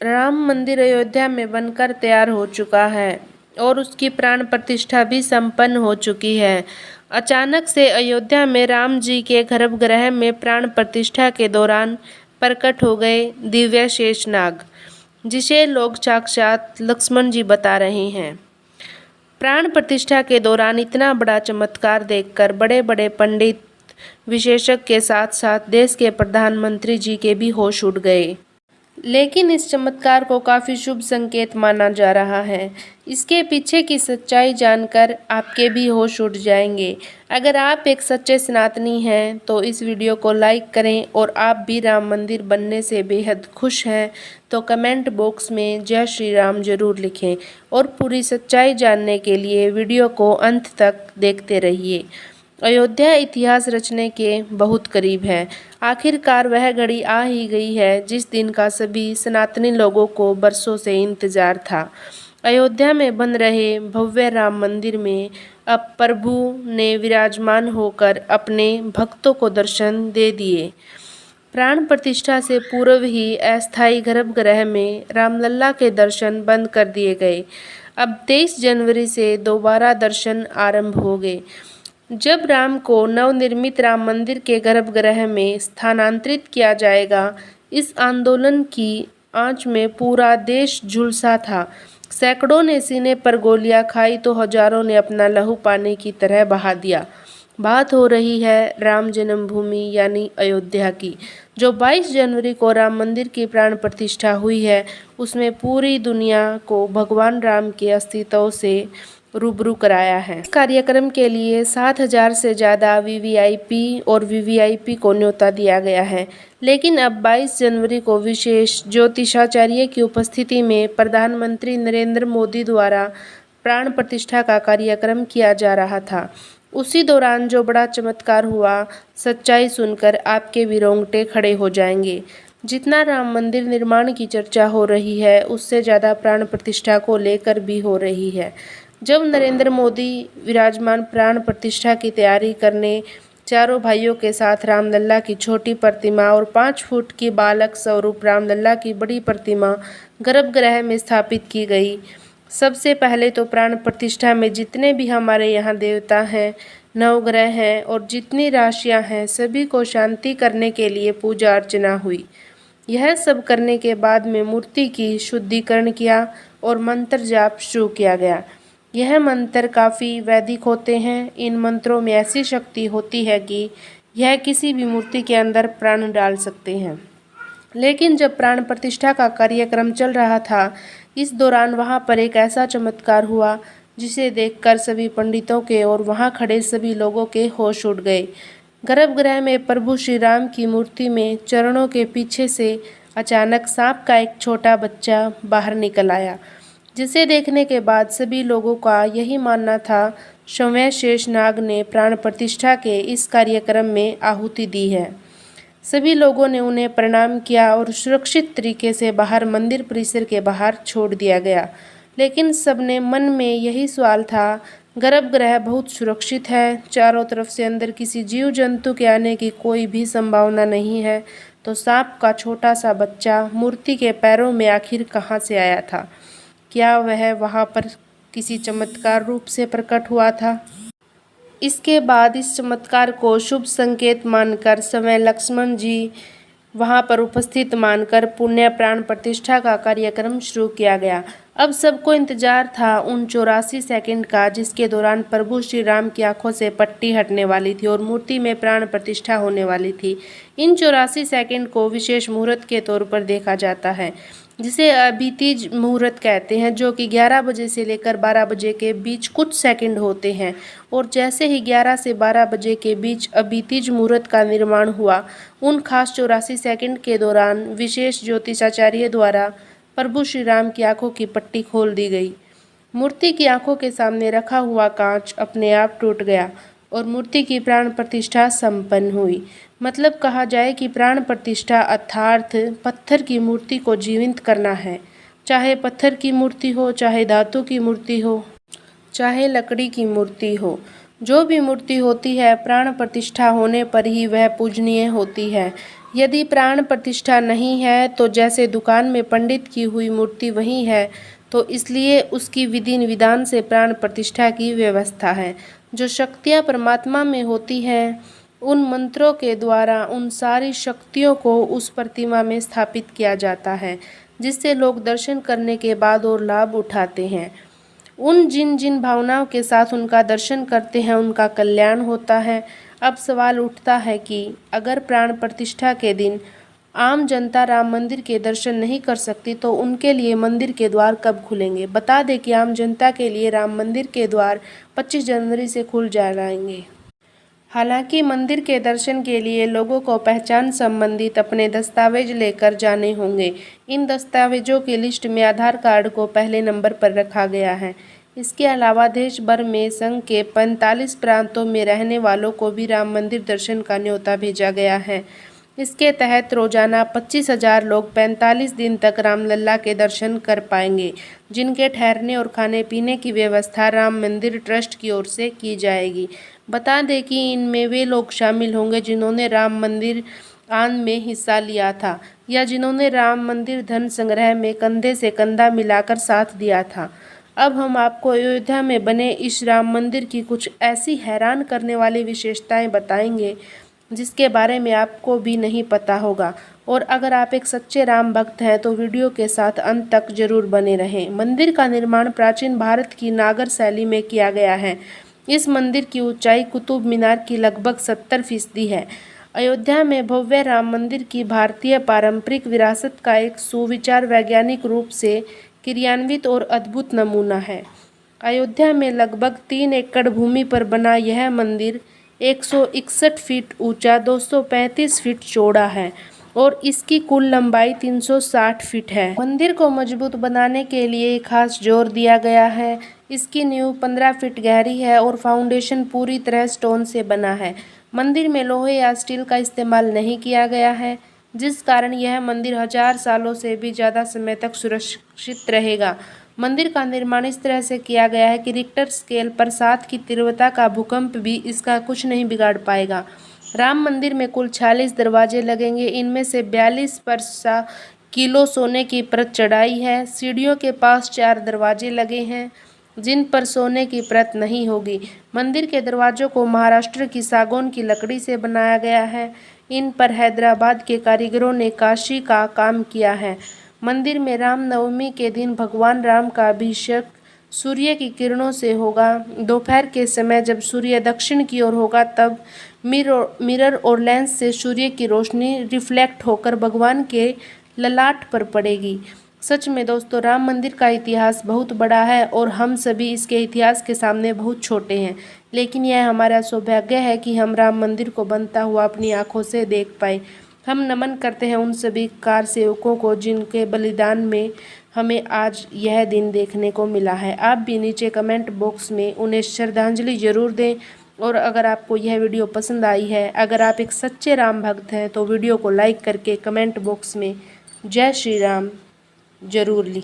राम मंदिर अयोध्या में बनकर तैयार हो चुका है और उसकी प्राण प्रतिष्ठा भी संपन्न हो चुकी है। अचानक से अयोध्या में राम जी के गर्भगृह में प्राण प्रतिष्ठा के दौरान प्रकट हो गए दिव्य शेषनाग, जिसे लोग साक्षात लक्ष्मण जी बता रहे हैं। प्राण प्रतिष्ठा के दौरान इतना बड़ा चमत्कार देखकर बड़े बड़े पंडित, विशेषज्ञ के साथ साथ देश के प्रधानमंत्री जी के भी होश उड़ गए। लेकिन इस चमत्कार को काफ़ी शुभ संकेत माना जा रहा है। इसके पीछे की सच्चाई जानकर आपके भी होश उड़ जाएंगे। अगर आप एक सच्चे सनातनी हैं तो इस वीडियो को लाइक करें, और आप भी राम मंदिर बनने से बेहद खुश हैं तो कमेंट बॉक्स में जय श्री राम जरूर लिखें, और पूरी सच्चाई जानने के लिए वीडियो को अंत तक देखते रहिए। अयोध्या इतिहास रचने के बहुत करीब है। आखिरकार वह घड़ी आ ही गई है जिस दिन का सभी सनातनी लोगों को बरसों से इंतजार था। अयोध्या में बन रहे भव्य राम मंदिर में अब प्रभु ने विराजमान होकर अपने भक्तों को दर्शन दे दिए। प्राण प्रतिष्ठा से पूर्व ही अस्थायी गर्भगृह में रामलला के दर्शन बंद कर दिए गए। अब 23 जनवरी से दोबारा दर्शन आरंभ हो गए, जब राम को नवनिर्मित राम मंदिर के गर्भगृह में स्थानांतरित किया जाएगा। इस आंदोलन की आंच में पूरा देश झुलसा था। सैकड़ों ने सीने पर गोलियां खाई तो हजारों ने अपना लहू पानी की तरह बहा दिया। बात हो रही है राम जन्मभूमि यानी अयोध्या की, जो 22 जनवरी को राम मंदिर की प्राण प्रतिष्ठा हुई है। उसमें पूरी दुनिया को भगवान राम के अस्तित्व से रूबरू कराया है। इस कार्यक्रम के लिए 7,000 से ज़्यादा वीवीआईपी और वीवीआईपी को न्योता दिया गया है। लेकिन अब 22 जनवरी को विशेष ज्योतिषाचार्य की उपस्थिति में प्रधानमंत्री नरेंद्र मोदी द्वारा प्राण प्रतिष्ठा का कार्यक्रम किया जा रहा था। उसी दौरान जो बड़ा चमत्कार हुआ, सच्चाई सुनकर आपके भी रोंगटे खड़े हो जाएंगे। जितना राम मंदिर निर्माण की चर्चा हो रही है, उससे ज़्यादा प्राण प्रतिष्ठा को लेकर भी हो रही है। जब नरेंद्र मोदी विराजमान प्राण प्रतिष्ठा की तैयारी करने चारों भाइयों के साथ रामलला की छोटी प्रतिमा और 5 फुट की बालक स्वरूप रामलला की बड़ी प्रतिमा गर्भगृह में स्थापित की गई। सबसे पहले तो प्राण प्रतिष्ठा में जितने भी हमारे यहाँ देवता हैं, नवग्रह हैं और जितनी राशियाँ हैं, सभी को शांति करने के लिए पूजा अर्चना हुई। यह सब करने के बाद में मूर्ति की शुद्धिकरण किया और मंत्र जाप शुरू किया गया। यह मंत्र काफ़ी वैदिक होते हैं। इन मंत्रों में ऐसी शक्ति होती है कि यह किसी भी मूर्ति के अंदर प्राण डाल सकते हैं। लेकिन जब प्राण प्रतिष्ठा का कार्यक्रम चल रहा था, इस दौरान वहां पर एक ऐसा चमत्कार हुआ जिसे देखकर सभी पंडितों के और वहां खड़े सभी लोगों के होश उड़ गए। गर्भगृह में प्रभु श्री राम की मूर्ति में चरणों के पीछे से अचानक सांप का एक छोटा बच्चा बाहर निकल आया, जिसे देखने के बाद सभी लोगों का यही मानना था स्वयं शेषनाग ने प्राण प्रतिष्ठा के इस कार्यक्रम में आहुति दी है। सभी लोगों ने उन्हें प्रणाम किया और सुरक्षित तरीके से बाहर मंदिर परिसर के बाहर छोड़ दिया गया। लेकिन सबने मन में यही सवाल था, गर्भगृह बहुत सुरक्षित है, चारों तरफ से अंदर किसी जीव जंतु के आने की कोई भी संभावना नहीं है, तो सांप का छोटा सा बच्चा मूर्ति के पैरों में आखिर कहाँ से आया था? क्या वह वहाँ पर किसी चमत्कार रूप से प्रकट हुआ था? इसके बाद इस चमत्कार को शुभ संकेत मानकर स्वयं लक्ष्मण जी वहां पर उपस्थित मानकर पुण्य प्राण प्रतिष्ठा का कार्यक्रम शुरू किया गया। अब सबको इंतजार था उन 84 सेकंड का, जिसके दौरान प्रभु श्री राम की आंखों से पट्टी हटने वाली थी और मूर्ति में प्राण प्रतिष्ठा होने वाली थी। इन 84 सेकंड को विशेष मुहूर्त के तौर पर देखा जाता है, जिसे अभितिज मुहूर्त कहते हैं, जो कि 11 बजे से लेकर 12 बजे के बीच कुछ सेकंड होते हैं। और जैसे ही 11 से 12 बजे के बीच अभितिज मुहूर्त का निर्माण हुआ, उन खास 84 सेकंड के दौरान विशेष ज्योतिषाचार्य द्वारा प्रभु श्री राम की आंखों की पट्टी खोल दी गई। मूर्ति की आंखों के सामने रखा हुआ कांच अपने आप टूट गया और मूर्ति की प्राण प्रतिष्ठा संपन्न हुई। मतलब कहा जाए कि प्राण प्रतिष्ठा अर्थात पत्थर की मूर्ति को जीवित करना है। चाहे पत्थर की मूर्ति हो, चाहे धातु की मूर्ति हो, चाहे लकड़ी की मूर्ति हो, जो भी मूर्ति होती है प्राण प्रतिष्ठा होने पर ही वह पूजनीय होती है। यदि प्राण प्रतिष्ठा नहीं है तो जैसे दुकान में पंडित की हुई मूर्ति वही है, तो इसलिए उसकी विधि विधान से प्राण प्रतिष्ठा की व्यवस्था है। जो शक्तियाँ परमात्मा में होती हैं, उन मंत्रों के द्वारा उन सारी शक्तियों को उस प्रतिमा में स्थापित किया जाता है, जिससे लोग दर्शन करने के बाद और लाभ उठाते हैं। उन जिन जिन भावनाओं के साथ उनका दर्शन करते हैं उनका कल्याण होता है। अब सवाल उठता है कि अगर प्राण प्रतिष्ठा के दिन आम जनता राम मंदिर के दर्शन नहीं कर सकती तो उनके लिए मंदिर के द्वार कब खुलेंगे? बता दें कि आम जनता के लिए राम मंदिर के द्वार 25 जनवरी से खुल जाएंगे। हालांकि मंदिर के दर्शन के लिए लोगों को पहचान संबंधित अपने दस्तावेज लेकर जाने होंगे। इन दस्तावेजों की लिस्ट में आधार कार्ड को पहले नंबर पर रखा गया है। इसके अलावा देश भर में संघ के 45 प्रांतों में रहने वालों को भी राम मंदिर दर्शन का न्योता भेजा गया है। इसके तहत रोजाना 25,000 लोग 45 दिन तक रामलला के दर्शन कर पाएंगे, जिनके ठहरने और खाने पीने की व्यवस्था राम मंदिर ट्रस्ट की ओर से की जाएगी। बता दें कि इनमें वे लोग शामिल होंगे जिन्होंने राम मंदिर आंद में हिस्सा लिया था या जिन्होंने राम मंदिर धन संग्रह में कंधे से कंधा मिलाकर साथ दिया था। अब हम आपको अयोध्या में बने इस राम मंदिर की कुछ ऐसी हैरान करने वाली विशेषताएं बताएंगे जिसके बारे में आपको भी नहीं पता होगा। और अगर आप एक सच्चे राम भक्त हैं तो वीडियो के साथ अंत तक जरूर बने रहें। मंदिर का निर्माण प्राचीन भारत की नागर शैली में किया गया है। इस मंदिर की ऊंचाई कुतुब मीनार की लगभग 70% है। अयोध्या में भव्य राम मंदिर की भारतीय पारंपरिक विरासत का एक सुविचार वैज्ञानिक रूप से क्रियान्वित और अद्भुत नमूना है। अयोध्या में लगभग 3 एकड़ भूमि पर बना यह मंदिर 161 फीट ऊंचा, 235 फीट चौड़ा है और इसकी कुल लंबाई 360 फीट है। मंदिर को मजबूत बनाने के लिए खास जोर दिया गया है। इसकी नींव 15 फीट गहरी है और फाउंडेशन पूरी तरह स्टोन से बना है। मंदिर में लोहे या स्टील का इस्तेमाल नहीं किया गया है, जिस कारण यह मंदिर 1000 सालों से भी ज़्यादा समय तक सुरक्षित रहेगा। मंदिर का निर्माण इस तरह से किया गया है कि रिक्टर स्केल पर 7 की तीव्रता का भूकंप भी इसका कुछ नहीं बिगाड़ पाएगा। राम मंदिर में कुल 46 दरवाजे लगेंगे। इनमें से 42 पर किलो सोने की परत चढ़ाई है। सीढ़ियों के पास 4 दरवाजे लगे हैं जिन पर सोने की परत नहीं होगी। मंदिर के दरवाजों को महाराष्ट्र की सागौन की लकड़ी से बनाया गया है। इन पर हैदराबाद के कारीगरों ने काशी का काम किया है। मंदिर में राम नवमी के दिन भगवान राम का अभिषेक सूर्य की किरणों से होगा। दोपहर के समय जब सूर्य दक्षिण की ओर होगा तब मिरर और लेंस से सूर्य की रोशनी रिफ्लेक्ट होकर भगवान के ललाट पर पड़ेगी। सच में दोस्तों, राम मंदिर का इतिहास बहुत बड़ा है और हम सभी इसके इतिहास के सामने बहुत छोटे हैं, लेकिन यह हमारा सौभाग्य है कि हम राम मंदिर को बनता हुआ अपनी आंखों से देख पाए। हम नमन करते हैं उन सभी कार सेवकों को जिनके बलिदान में हमें आज यह दिन देखने को मिला है। आप भी नीचे कमेंट बॉक्स में उन्हें श्रद्धांजलि जरूर दें। और अगर आपको यह वीडियो पसंद आई है, अगर आप एक सच्चे राम भक्त हैं, तो वीडियो को लाइक करके कमेंट बॉक्स में जय श्री राम जरूर लिखें।